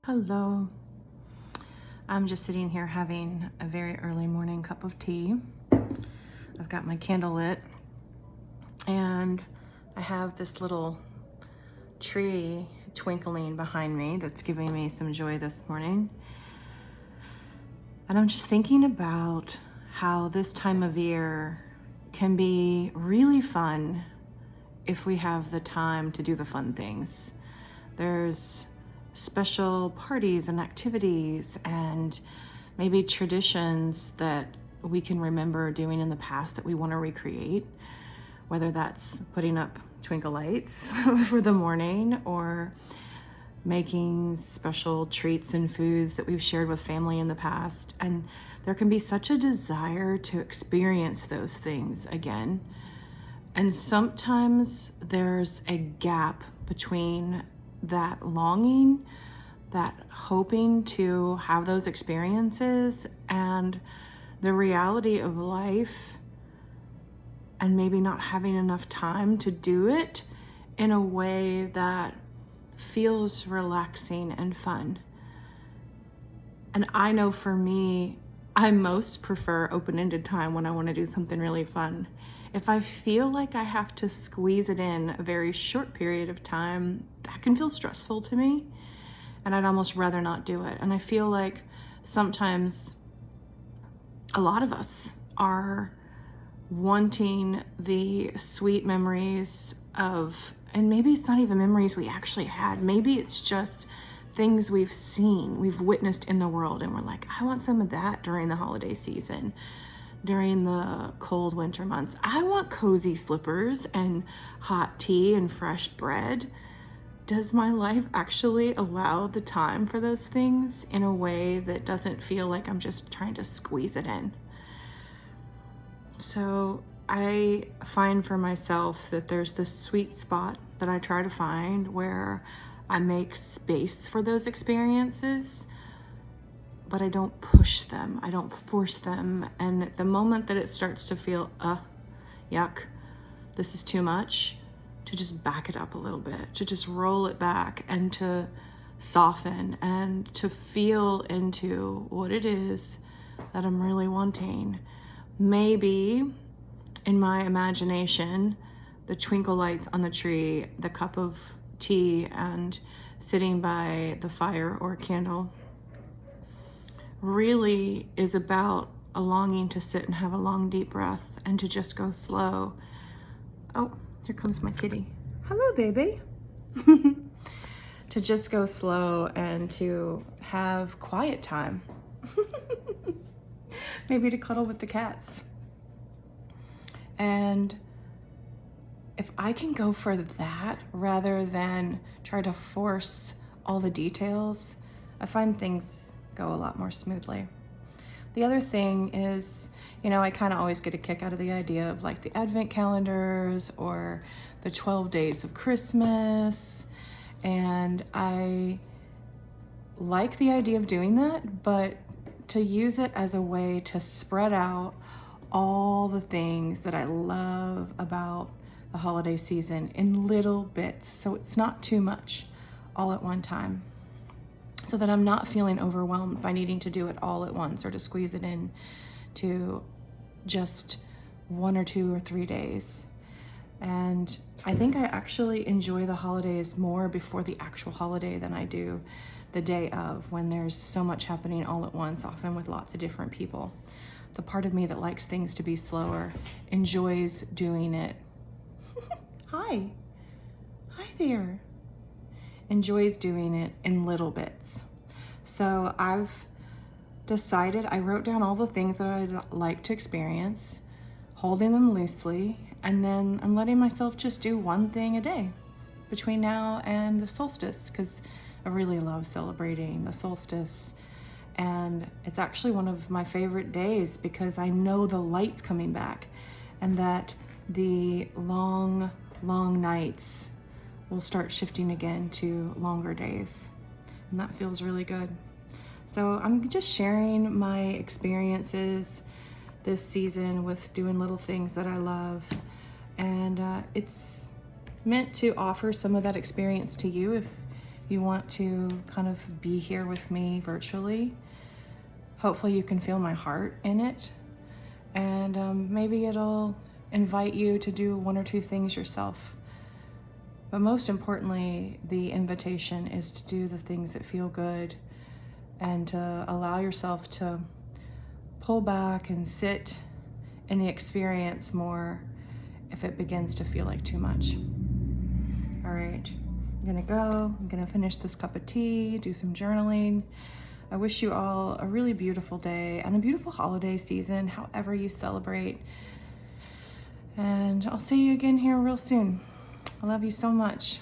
Hello. I'm just sitting here having a very early morning cup of tea. I've got my candle lit and I have this little tree twinkling behind me that's giving me some joy this morning. And I'm just thinking about how this time of year can be really fun if we have the time to do the fun things. There's special parties and activities and maybe traditions that we can remember doing in the past that we want to recreate, whether that's putting up twinkle lights for the morning or making special treats and foods that we've shared with family in the past. And there can be such a desire to experience those things again. And sometimes there's a gap between that longing, that hoping to have those experiences, and the reality of life, and maybe not having enough time to do it in a way that feels relaxing and fun. And I know for me, I most prefer open-ended time when I want to do something really fun. If I feel like I have to squeeze it in a very short period of time, that can feel stressful to me, and I'd almost rather not do it. And I feel like sometimes a lot of us are wanting the sweet memories of, and maybe it's not even memories we actually had, maybe it's just things we've seen, we've witnessed in the world, and we're like, I want some of that during the holiday season, during the cold winter months. I want cozy slippers and hot tea and fresh bread. Does my life actually allow the time for those things in a way that doesn't feel like I'm just trying to squeeze it in? So I find for myself that there's this sweet spot that I try to find where I make space for those experiences, but I don't push them, I don't force them. And the moment that it starts to feel, yuck, this is too much, to just back it up a little bit, to just roll it back and to soften and to feel into what it is that I'm really wanting. Maybe in my imagination, the twinkle lights on the tree, the cup of tea, and sitting by the fire or candle really is about a longing to sit and have a long deep breath and to just go slow. Oh, here comes my kitty. Hello, baby. To just go slow and to have quiet time. Maybe to cuddle with the cats. And if I can go for that rather than try to force all the details, I find things go a lot more smoothly. The other thing is, I kind of always get a kick out of the idea of like the advent calendars or the 12 days of Christmas. And I like the idea of doing that, but to use it as a way to spread out all the things that I love about the holiday season in little bits, so it's not too much all at one time, so that I'm not feeling overwhelmed by needing to do it all at once or to squeeze it in to just 1 or 2 or 3 days. And I think I actually enjoy the holidays more before the actual holiday than I do the day of, when there's so much happening all at once, often with lots of different people. The part of me that likes things to be slower enjoys doing it. Hi there. Enjoys doing it in little bits. So I've decided, I wrote down all the things that I'd like to experience, holding them loosely, and then I'm letting myself just do one thing a day between now and the solstice, because I really love celebrating the solstice. And it's actually one of my favorite days because I know the light's coming back and that the long nights will start shifting again to longer days. And that feels really good. So I'm just sharing my experiences this season with doing little things that I love. And it's meant to offer some of that experience to you if you want to kind of be here with me virtually. Hopefully you can feel my heart in it, and maybe it'll invite you to do one or two things yourself. But most importantly, the invitation is to do the things that feel good and to allow yourself to pull back and sit in the experience more if it begins to feel like too much. All right, I'm gonna go. I'm gonna finish this cup of tea, do some journaling. I wish you all a really beautiful day and a beautiful holiday season, however you celebrate. And I'll see you again here real soon. I love you so much.